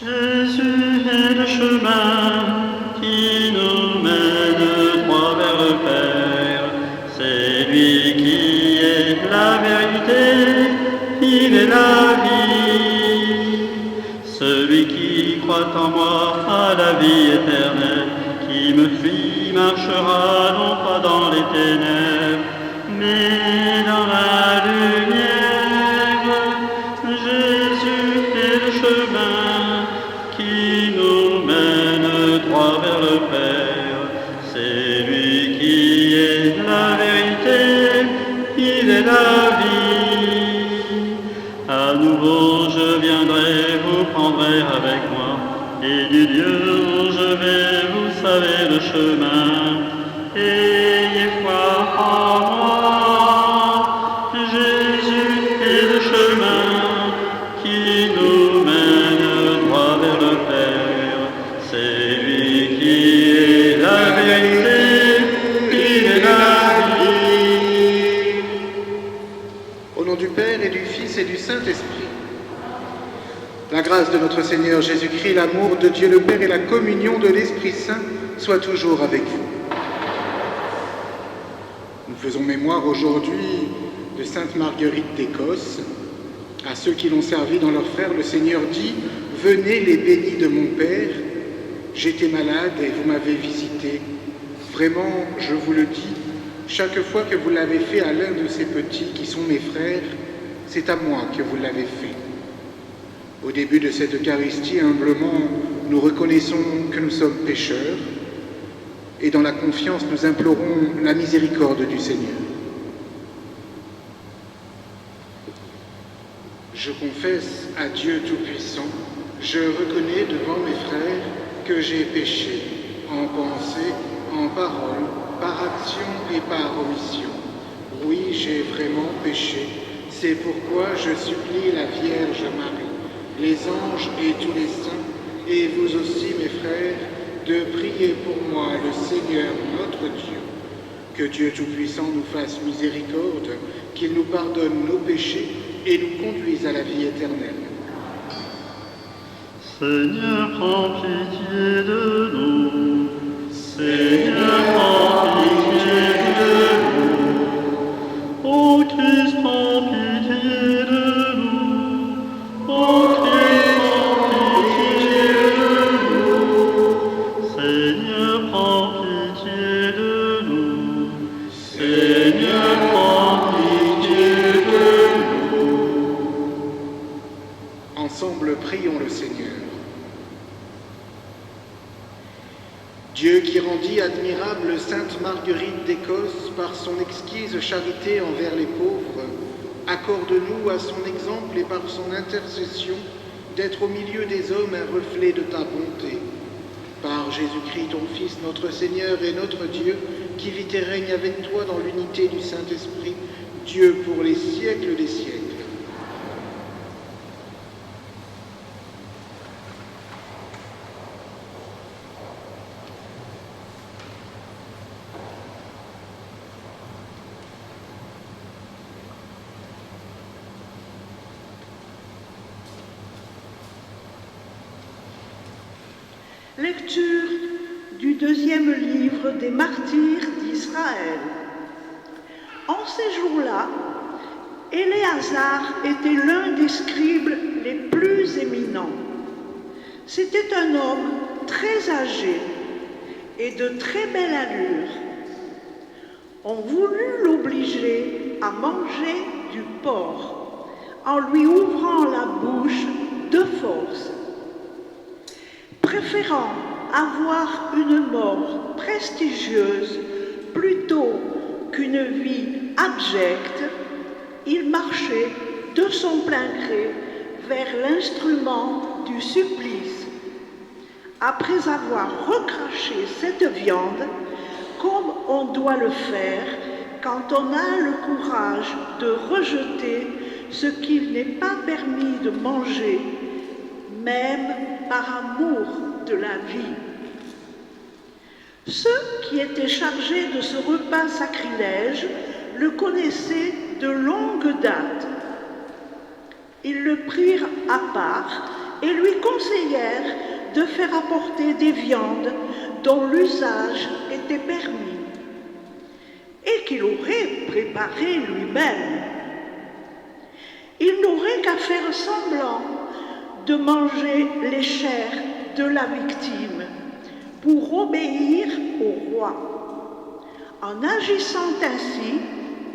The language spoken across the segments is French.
Jésus est le chemin qui nous mène droit vers le Père. C'est lui qui est la vérité, il est la vie. Celui qui croit en moi a la vie éternelle, qui me suit marchera non pas dans les ténèbres, mais dans la lumière. Jésus est le chemin qui nous mène droit vers le Père. C'est lui qui est la vérité, il est la vie. À nouveau je viendrai, vous prendrez avec moi, et du lieu où je vais, vous savez le chemin. Ayez foi en moi, Jésus est le chemin qui nous mène droit vers le Père. C'est lui qui est la vérité, il est la vie. Au nom du Père et du Fils et du Saint-Esprit. La grâce de notre Seigneur Jésus-Christ, l'amour de Dieu le Père et la communion de l'Esprit Saint soient toujours avec vous. Nous faisons mémoire aujourd'hui de Sainte Marguerite d'Écosse. À ceux qui l'ont servi dans leurs frères, le Seigneur dit « Venez les bénis de mon Père, j'étais malade et vous m'avez visité. Vraiment, je vous le dis, chaque fois que vous l'avez fait à l'un de ces petits qui sont mes frères, c'est à moi que vous l'avez fait. » Au début de cette Eucharistie, humblement, nous reconnaissons que nous sommes pécheurs et dans la confiance, nous implorons la miséricorde du Seigneur. Je confesse à Dieu Tout-Puissant, je reconnais devant mes frères que j'ai péché en pensée, en parole, par action et par omission. Oui, j'ai vraiment péché. C'est pourquoi je supplie la Vierge Marie, les anges et tous les saints, et vous aussi, mes frères, de prier pour moi le Seigneur notre Dieu. Que Dieu Tout-Puissant nous fasse miséricorde, qu'il nous pardonne nos péchés et nous conduise à la vie éternelle. Seigneur, prends pitié de nous. Seigneur, prends pitié de nous. Ô Christ, prends pitié de nous. Ô Christ, prends pitié de nous. Seigneur, prends pitié de nous. Seigneur, prends pitié de nous. Ensemble, prions le Seigneur. Dieu qui rendit admirable Sainte Marguerite d'Écosse par son exquise charité envers les pauvres, accorde-nous à son exemple et par son intercession d'être au milieu des hommes un reflet de ta bonté. Par Jésus-Christ, ton Fils, notre Seigneur et notre Dieu, qui vit et règne avec toi dans l'unité du Saint-Esprit, Dieu pour les siècles des siècles. Lecture du deuxième livre des martyrs d'Israël. En ces jours-là, Éléazar était l'un des scribes les plus éminents. C'était un homme très âgé et de très belle allure. On voulut l'obliger à manger du porc en lui ouvrant la bouche de force. Préférant avoir une mort prestigieuse plutôt qu'une vie abjecte, il marchait de son plein gré vers l'instrument du supplice. Après avoir recraché cette viande, comme on doit le faire quand on a le courage de rejeter ce qu'il n'est pas permis de manger, même par amour de la vie. Ceux qui étaient chargés de ce repas sacrilège le connaissaient de longue date. Ils le prirent à part et lui conseillèrent de faire apporter des viandes dont l'usage était permis et qu'il aurait préparé lui-même. Il n'aurait qu'à faire semblant de manger les chairs de la victime pour obéir au roi. En agissant ainsi,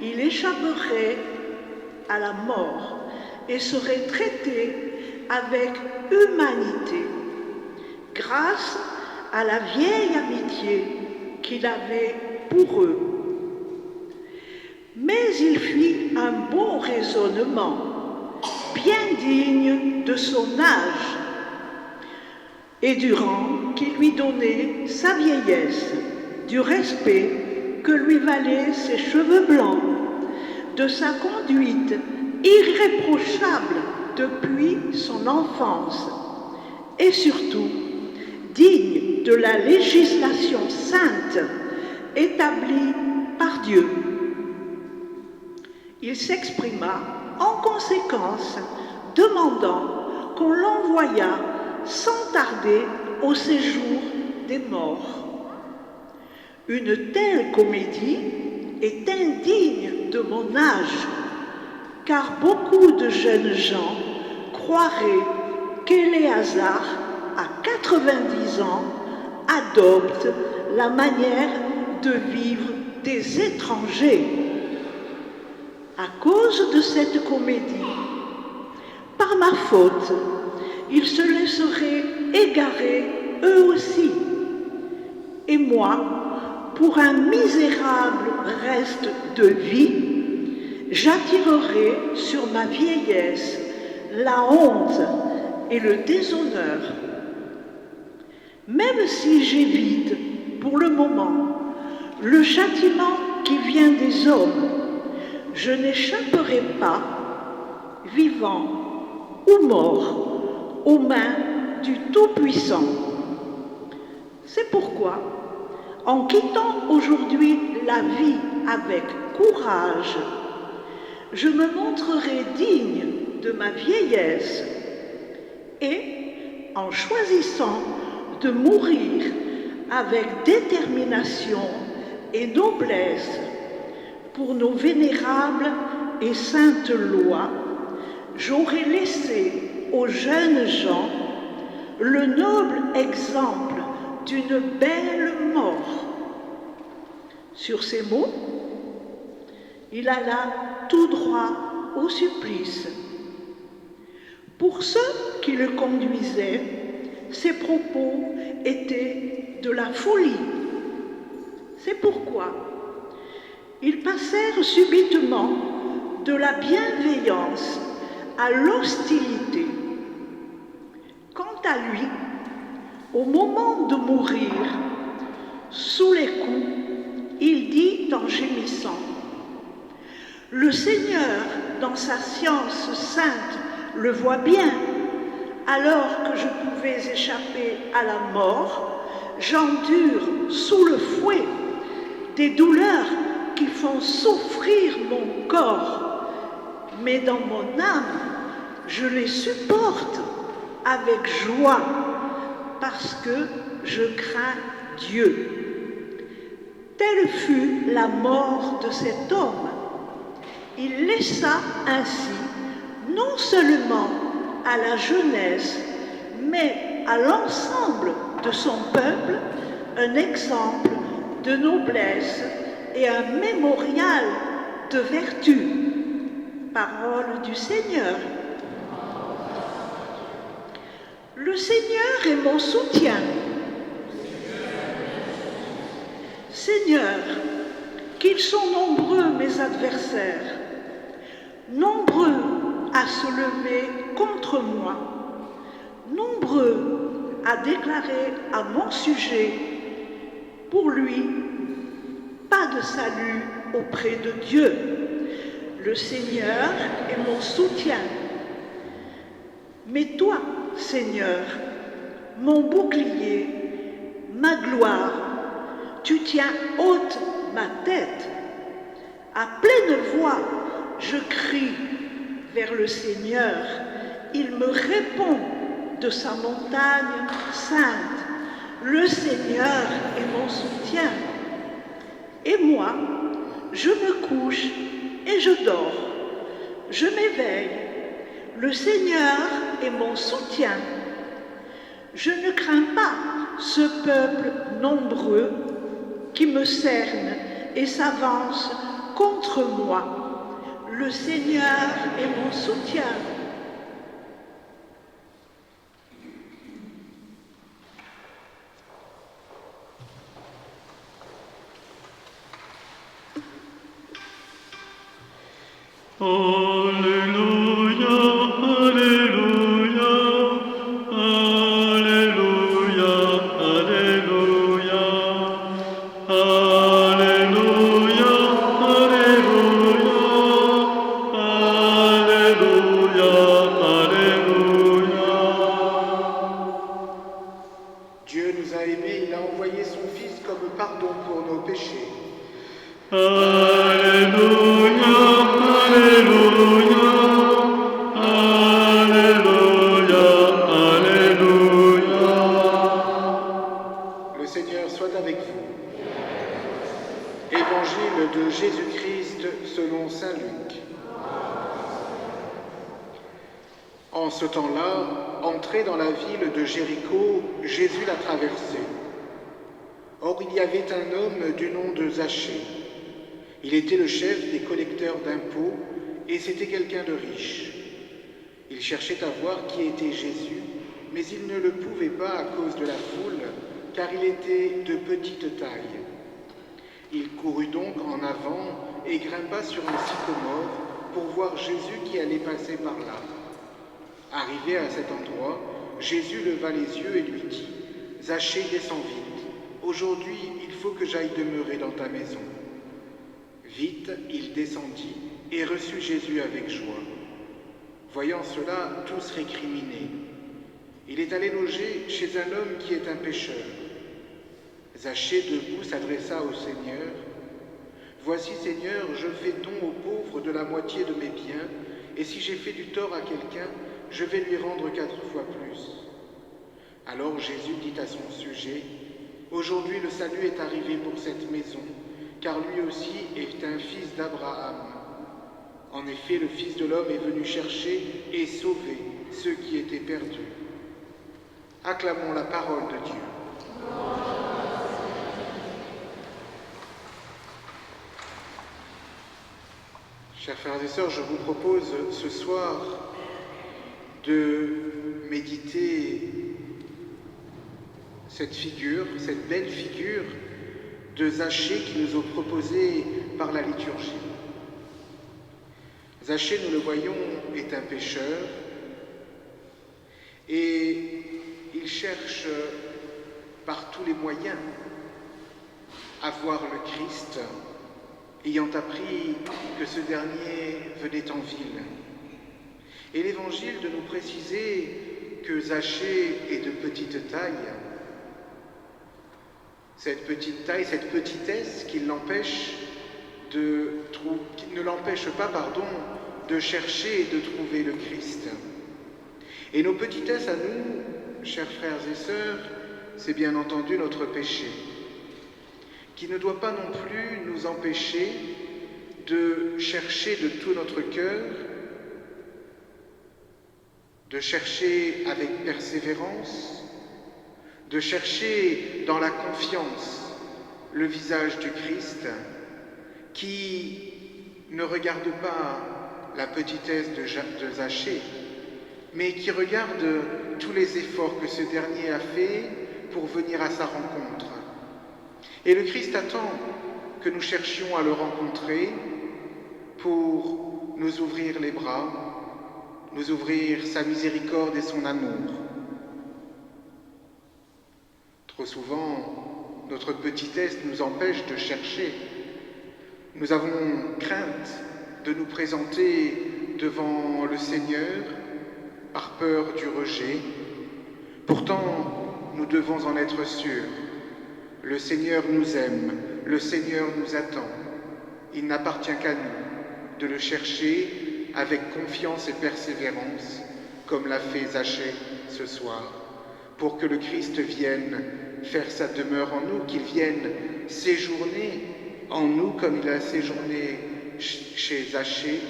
il échapperait à la mort et serait traité avec humanité, grâce à la vieille amitié qu'il avait pour eux. Mais il fit un bon raisonnement, bien digne de son âge, et durant qu'il lui donnait sa vieillesse, du respect que lui valaient ses cheveux blancs, de sa conduite irréprochable depuis son enfance, et surtout digne de la législation sainte établie par Dieu. Il s'exprima en conséquence, demandant qu'on l'envoyât sans tarder au séjour des morts. Une telle comédie est indigne de mon âge, car beaucoup de jeunes gens croiraient qu'Éléazar, à 90 ans, adopte la manière de vivre des étrangers. À cause de cette comédie, par ma faute, ils se laisseraient égarer eux aussi. Et moi, pour un misérable reste de vie, j'attirerai sur ma vieillesse la honte et le déshonneur. Même si j'évite, pour le moment, le châtiment qui vient des hommes, je n'échapperai pas, vivant ou mort, aux mains du Tout-Puissant. C'est pourquoi, en quittant aujourd'hui la vie avec courage, je me montrerai digne de ma vieillesse et, en choisissant de mourir avec détermination et noblesse pour nos vénérables et saintes lois, j'aurai laissé aux jeunes gens le noble exemple d'une belle mort. Sur ces mots, il alla tout droit au supplice. Pour ceux qui le conduisaient, ses propos étaient de la folie. C'est pourquoi ils passèrent subitement de la bienveillance à l'hostilité. Quant à lui, au moment de mourir, sous les coups, il dit en gémissant: « Le Seigneur, dans sa science sainte, le voit bien. Alors que je pouvais échapper à la mort, j'endure sous le fouet des douleurs qui font souffrir mon corps, mais dans mon âme, je les supporte avec joie parce que je crains Dieu. » Telle fut la mort de cet homme. Il laissa ainsi non seulement à la jeunesse, mais à l'ensemble de son peuple un exemple de noblesse et un mémorial de vertu. Parole du Seigneur. Le Seigneur est mon soutien. Seigneur, qu'ils sont nombreux mes adversaires, nombreux à se lever contre moi, nombreux à déclarer à mon sujet, pour lui, pas de salut auprès de Dieu. Le Seigneur est mon soutien. Mais toi, Seigneur, mon bouclier, ma gloire, tu tiens haute ma tête. À pleine voix, je crie vers le Seigneur. Il me répond de sa montagne sainte. Le Seigneur est mon soutien. Et moi, je me couche et je dors. Je m'éveille. Le Seigneur est mon soutien. Je ne crains pas ce peuple nombreux qui me cerne et s'avance contre moi. Le Seigneur est mon soutien. Alléluia, Alléluia, Alléluia, Alléluia, Alléluia, Alléluia, Alléluia. Dieu nous a aimés, il a envoyé son Fils comme pardon pour nos péchés. Alléluia, Alléluia, Alléluia, Alléluia. Le Seigneur soit avec vous. Évangile de Jésus-Christ selon saint Luc. En ce temps-là, entré dans la ville de Jéricho, Jésus l'a traversée. Or, il y avait un homme du nom de Zachée. Il était le chef des collecteurs d'impôts et c'était quelqu'un de riche. Il cherchait à voir qui était Jésus, mais il ne le pouvait pas à cause de la foule, car il était de petite taille. Il courut donc en avant et grimpa sur un sycomore pour voir Jésus qui allait passer par là. Arrivé à cet endroit, Jésus leva les yeux et lui dit : « Zachée, descends vite. Aujourd'hui, il faut que j'aille demeurer dans ta maison. » Vite, il descendit et reçut Jésus avec joie. Voyant cela, tous récriminaient. Il est allé loger chez un homme qui est un pécheur. Zachée, debout, s'adressa au Seigneur. « Voici, Seigneur, je fais don aux pauvres de la moitié de mes biens, et si j'ai fait du tort à quelqu'un, je vais lui rendre 4 fois plus. » Alors Jésus dit à son sujet : « Aujourd'hui le salut est arrivé pour cette maison, car lui aussi est un fils d'Abraham. En effet, le Fils de l'homme est venu chercher et sauver ceux qui étaient perdus. » Acclamons la parole de Dieu. Chers frères et sœurs, je vous propose ce soir de méditer cette figure, cette belle figure de Zachée qui nous est proposée par la liturgie. Zachée, nous le voyons, est un pécheur et il cherche par tous les moyens à voir le Christ, ayant appris que ce dernier venait en ville. Et l'Évangile de nous préciser que Zachée est de petite taille. Cette petite taille, cette petitesse qui ne l'empêche pas de chercher et de trouver le Christ. Et nos petitesses à nous, chers frères et sœurs, c'est bien entendu notre péché, qui ne doit pas non plus nous empêcher de chercher de tout notre cœur, de chercher avec persévérance, de chercher dans la confiance le visage du Christ, qui ne regarde pas la petitesse de Zachée, mais qui regarde tous les efforts que ce dernier a fait pour venir à sa rencontre. Et le Christ attend que nous cherchions à le rencontrer pour nous ouvrir les bras, nous ouvrir sa miséricorde et son amour. Trop souvent, notre petitesse nous empêche de chercher. Nous avons crainte de nous présenter devant le Seigneur par peur du rejet. Pourtant, nous devons en être sûrs. Le Seigneur nous aime, le Seigneur nous attend. Il n'appartient qu'à nous de le chercher avec confiance et persévérance, comme l'a fait Zachée ce soir, pour que le Christ vienne faire sa demeure en nous, qu'il vienne séjourner en nous comme il a séjourné chez Zachée,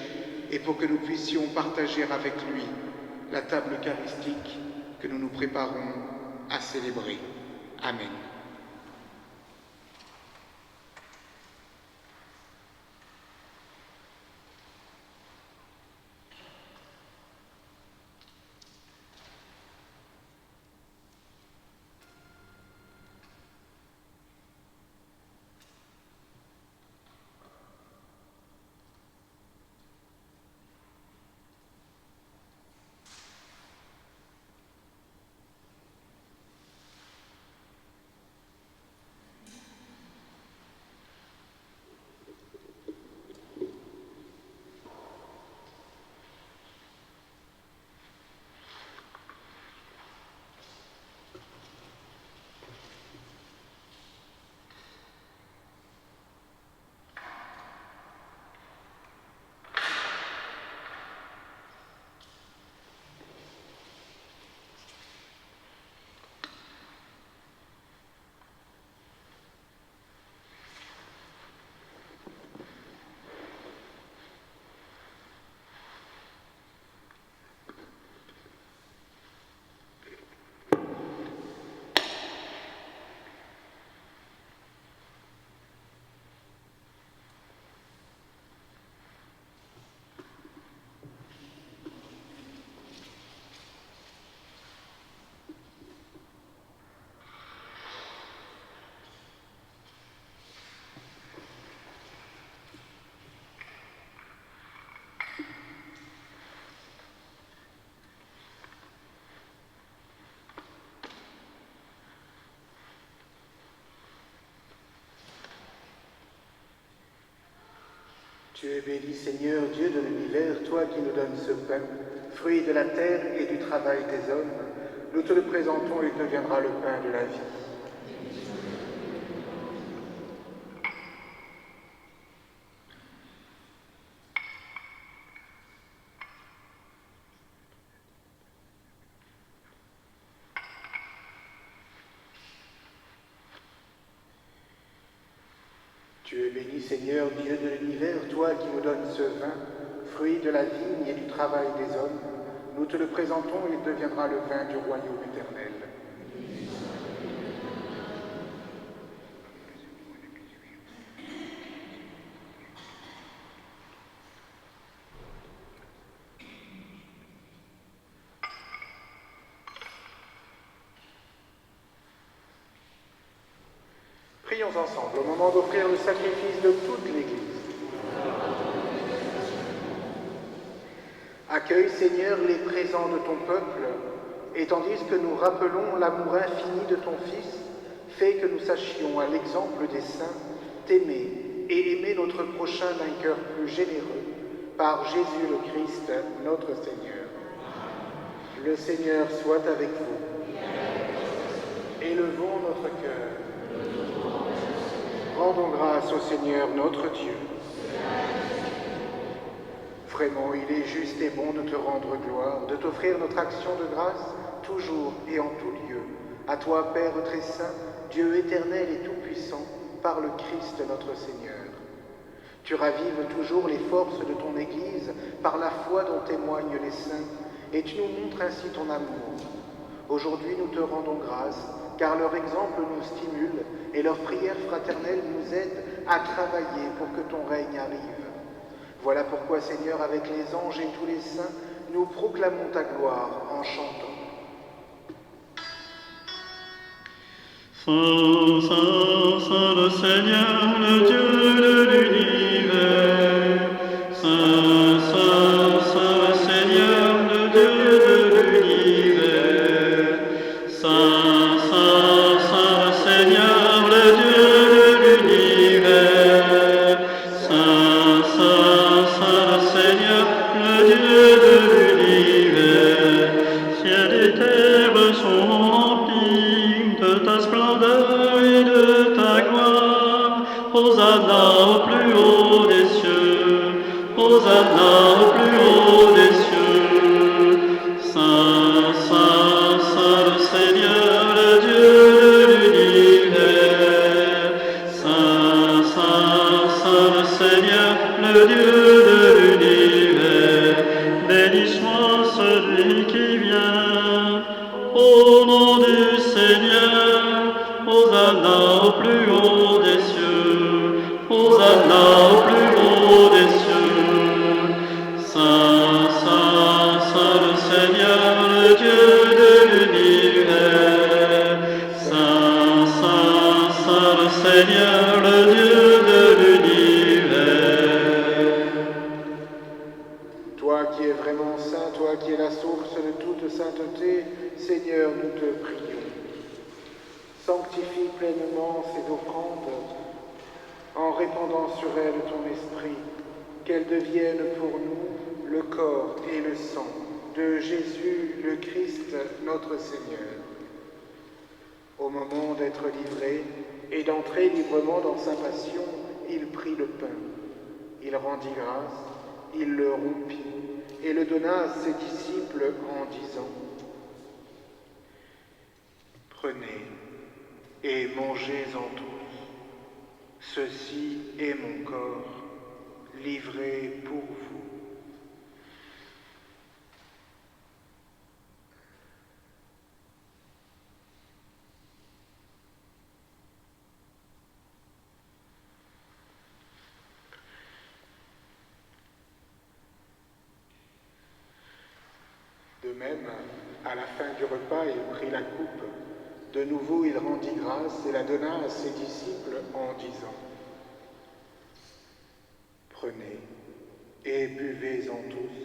et pour que nous puissions partager avec lui la table eucharistique que nous nous préparons à célébrer. Amen. Tu es béni, Seigneur, Dieu de l'univers, toi qui nous donnes ce pain, fruit de la terre et du travail des hommes. Nous te le présentons et il deviendra le pain de la vie. Tu es béni, Seigneur, Dieu de l'univers, toi qui nous donnes ce vin, fruit de la vigne et du travail des hommes. Nous te le présentons et il deviendra le vin du royaume éternel. Prions ensemble au moment d'offrir le sacrifice de toute l'Église. Accueille, Seigneur, les présents de ton peuple, et tandis que nous rappelons l'amour infini de ton Fils, fais que nous sachions, à l'exemple des saints, t'aimer et aimer notre prochain d'un cœur plus généreux, par Jésus le Christ, notre Seigneur. Le Seigneur soit avec vous. Élevons notre cœur. Rendons grâce au Seigneur notre Dieu. Vraiment, il est juste et bon de te rendre gloire, de t'offrir notre action de grâce, toujours et en tout lieu. À toi, Père très saint, Dieu éternel et tout-puissant, par le Christ notre Seigneur. Tu ravives toujours les forces de ton Église par la foi dont témoignent les saints, et tu nous montres ainsi ton amour. Aujourd'hui, nous te rendons grâce, car leur exemple nous stimule et leur prière fraternelle nous aide à travailler pour que ton règne arrive. Voilà pourquoi, Seigneur, avec les anges et tous les saints, nous proclamons ta gloire en chantant. Saint, Saint, Saint le Seigneur, le Dieu de l'univers. Saint, Saint, Saint le Seigneur, le Dieu de l'univers. Saint, Saint, Saint le Seigneur, le Dieu de l'univers. Saint, Saint, Saint le Seigneur, le Dieu de l'univers. Ciel et terre sont remplis de ta splendeur et de ta gloire. Hosanna au plus haut des cieux. Hosanna au plus haut des cieux. Saint le Dieu de l'univers, béni soit celui qui vient. Au nom du Seigneur, Hosanna au plus haut des cieux, Hosanna au plus haut des cieux. Saint, Saint, Saint le Seigneur, le Dieu de l'univers. Saint, Saint, Saint le Seigneur, le Dieu de l'univers. Toi qui es vraiment saint, toi qui es la source de toute sainteté, Seigneur, nous te prions. Sanctifie pleinement ces offrandes en répandant sur elles ton esprit, qu'elles deviennent pour nous le corps et le sang de Jésus le Christ, notre Seigneur. Au moment d'être livré et d'entrer librement dans sa passion, il prit le pain. Il rendit grâce, il le rompit et le donna à ses disciples en disant : « Prenez et mangez-en tous. Ceci est mon corps, livré pour vous. » De même, à la fin du repas, il prit la coupe. De nouveau, il rendit grâce et la donna à ses disciples en disant : « Prenez et buvez-en tous,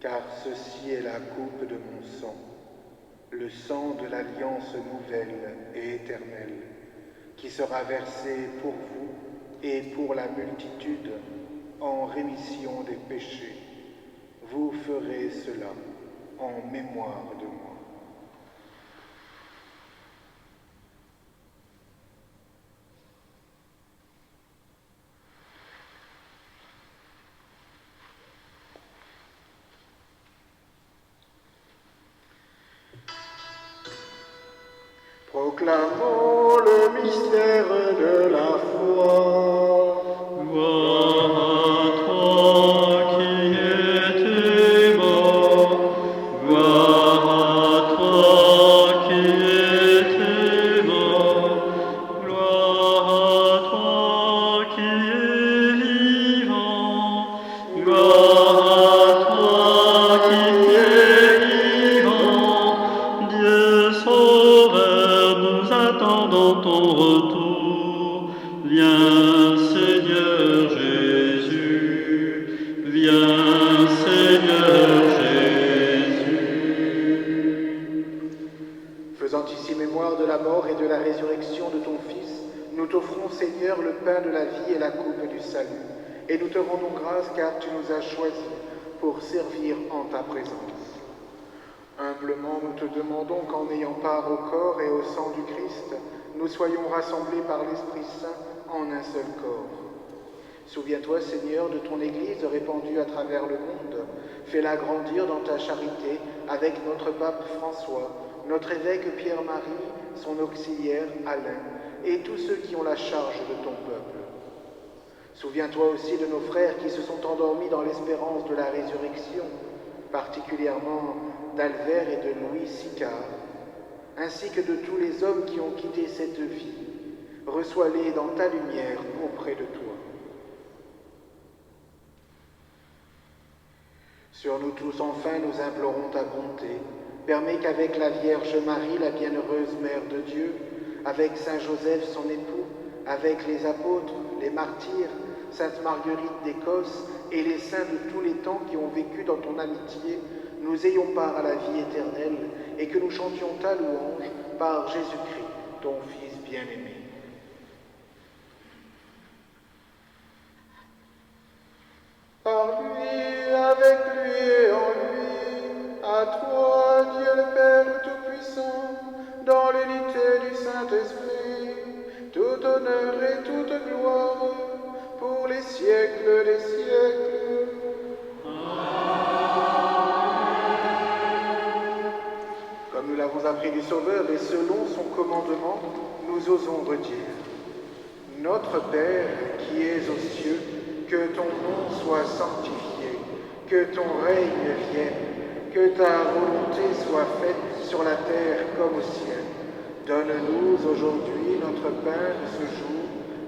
car ceci est la coupe de mon sang, le sang de l'alliance nouvelle et éternelle, qui sera versé pour vous et pour la multitude en rémission des péchés. Vous ferez cela en mémoire de moi. » Proclamons le mystère de la foi. Gloire à toi qui étais mort, gloire à toi qui étais mort, gloire à toi qui es vivant, gloire à toi qui es vivant, Dieu Sauveur, nous attendons ton retour. Viens Seigneur Jésus, viens Seigneur Jésus. Faisant ici mémoire de la mort et de la résurrection de ton Fils, nous t'offrons, Seigneur, le pain de la vie et la coupe du salut. Et nous te rendons grâce car tu nous as choisis pour servir en ta présence. Humblement, nous te demandons qu'en ayant part au corps et au sang du Christ, nous soyons rassemblés par l'Esprit Saint en un seul corps. Souviens-toi, Seigneur, de ton Église répandue à travers le monde. Fais-la grandir dans ta charité avec notre pape François, notre évêque Pierre-Marie, son auxiliaire Alain, et tous ceux qui ont la charge de ton peuple. Souviens-toi aussi de nos frères qui se sont endormis dans l'espérance de la résurrection, particulièrement d'Albert et de Louis Sicard, ainsi que de tous les hommes qui ont quitté cette vie. Reçois-les dans ta lumière auprès de toi. Sur nous tous, enfin, nous implorons ta bonté. Permets qu'avec la Vierge Marie, la bienheureuse Mère de Dieu, avec Saint Joseph, son époux, avec les apôtres, les martyrs, Sainte Marguerite d'Écosse et les saints de tous les temps qui ont vécu dans ton amitié, nous ayons part à la vie éternelle et que nous chantions ta louange par Jésus-Christ, ton Fils bien-aimé. Par lui, avec lui et en lui, à toi, Dieu le Père Tout-Puissant, dans l'unité du Saint-Esprit, tout honneur et toute gloire, pour les siècles des siècles. Comme nous l'avons appris du Sauveur et selon son commandement, nous osons redire : Notre Père qui es aux cieux, que ton nom soit sanctifié, que ton règne vienne, que ta volonté soit faite sur la terre comme au ciel. Donne-nous aujourd'hui notre pain de ce jour.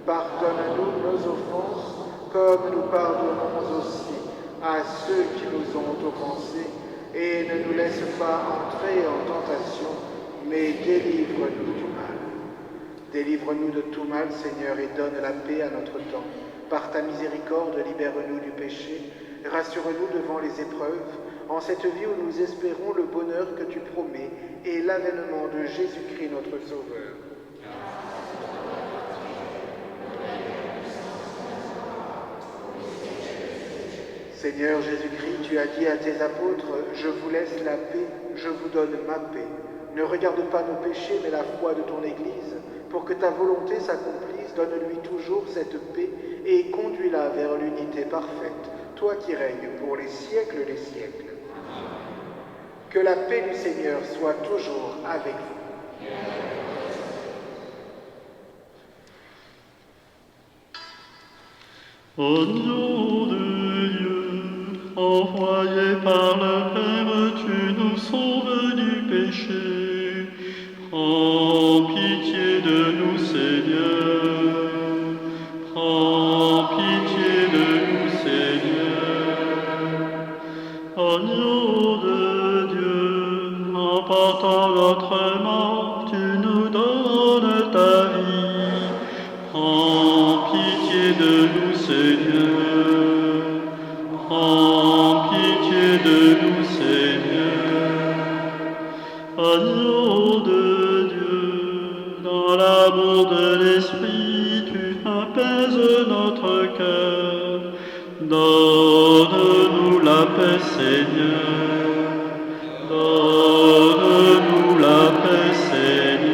Pardonne-nous nos offenses, comme nous pardonnons aussi à ceux qui nous ont offensés. Et ne nous laisse pas entrer en tentation, mais délivre-nous du mal. Délivre-nous de tout mal, Seigneur, et donne la paix à notre temps. Par ta miséricorde, libère-nous du péché. Rassure-nous devant les épreuves, en cette vie où nous espérons le bonheur que tu promets et l'avènement de Jésus-Christ notre Sauveur. Seigneur Jésus-Christ, tu as dit à tes apôtres, « Je vous laisse la paix, je vous donne ma paix. Ne regarde pas nos péchés, mais la foi de ton Église. Pour que ta volonté s'accomplisse, donne-lui toujours cette paix et conduis-la vers l'unité parfaite, toi qui règnes pour les siècles des siècles. » Que la paix du Seigneur soit toujours avec vous. Au nom de Dieu, envoyé par le Père, tu nous sauves du péché. Prends pitié de nous, Seigneur. Prends pitié de nous, Seigneur. Au nom de Dieu, en portant notre mort, tu nous donnes ta vie. Prends pitié de nous, Seigneur. Prends pitié de nous, Seigneur. Au nom de Dieu, dans l'amour de l'Esprit, tu apaises notre cœur. Donne-nous la paix, Seigneur. Donne-nous la paix, Seigneur.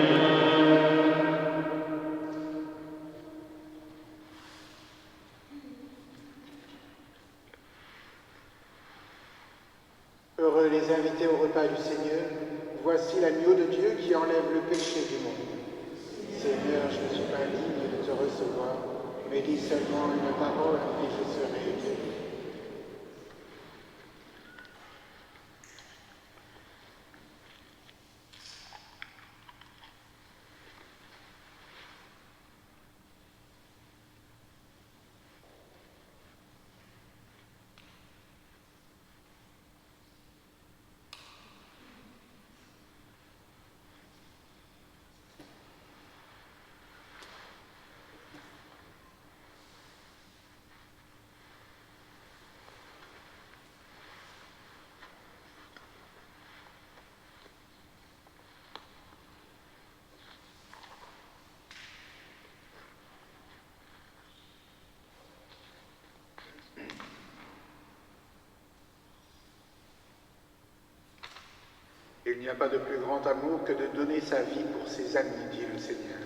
Heureux les invités au repas du Seigneur, voici l'agneau de Dieu qui enlève le péché du monde. Seigneur, je ne suis pas digne de te recevoir, mais dis seulement une parole et je serai guéri. Il n'y a pas de plus grand amour que de donner sa vie pour ses amis, dit le Seigneur.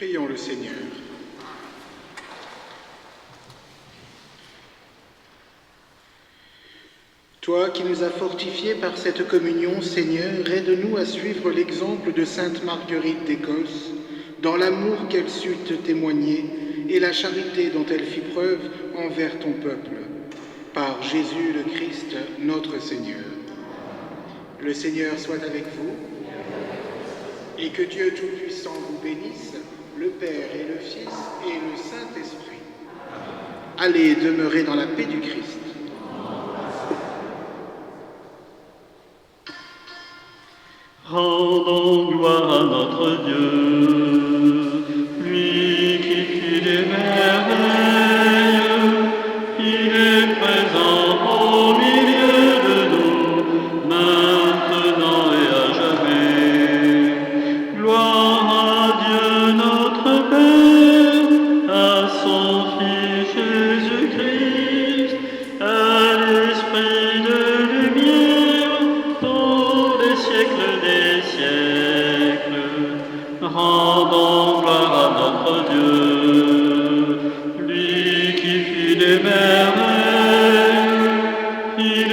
Prions le Seigneur. Toi qui nous as fortifiés par cette communion, Seigneur, aide-nous à suivre l'exemple de sainte Marguerite d'Écosse, dans l'amour qu'elle sut te témoigner et la charité dont elle fit preuve envers ton peuple. Par Jésus le Christ, notre Seigneur. Le Seigneur soit avec vous, et que Dieu Tout-Puissant vous bénisse, le Père et le Fils et le Saint-Esprit. Allez demeurer dans la paix du Christ. Rendons gloire à notre Dieu, lui qui fit des merveilles. Il est présent au milieu de nous, maintenant et à jamais. Gloire à Dieu notre Père, à son Fils Jésus-Christ, à l'Esprit de lumière, pour les siècles des siècles. Rendons gloire à notre Dieu, lui qui fit des merveilles. Il